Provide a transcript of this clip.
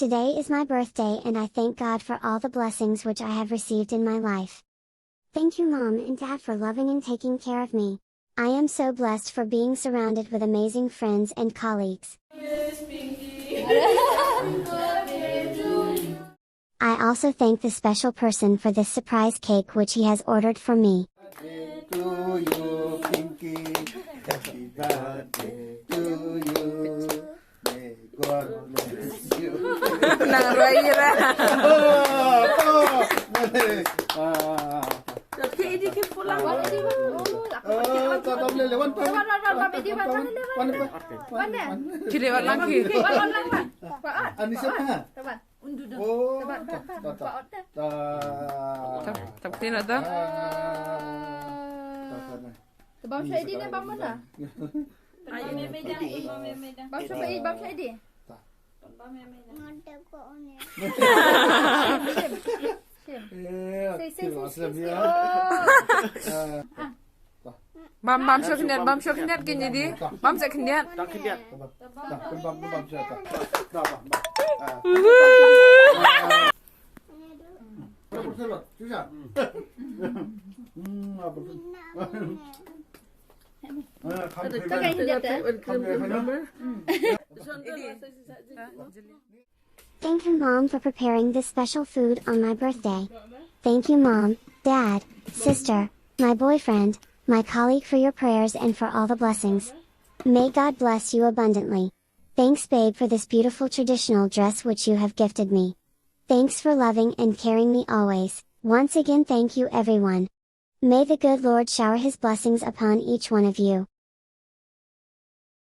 Today is my birthday and I thank God for all the blessings which I have received in my life. Thank you Mom and Dad for loving and taking care of me. I am so blessed for being surrounded with amazing friends and colleagues. I also thank the special person for this surprise cake which he has ordered for me. To you, Pinky. Happy birthday to you. May God bless you. Bom saya di ni bom mana? Ayo ni meja, meja. Bom siapa ini? Bom saya di. Bom yang meja. Ada kok ni. Bam syok keniat kini di. Bam saya keniat. Thank you Mom for preparing this special food on my birthday. Thank you Mom, Dad, sister, my boyfriend, my colleague for your prayers and for all the blessings. May God bless you abundantly. Thanks babe for this beautiful traditional dress which you have gifted me. Thanks for loving and caring me always. Once again thank you everyone. May the good Lord shower his blessings upon each one of you.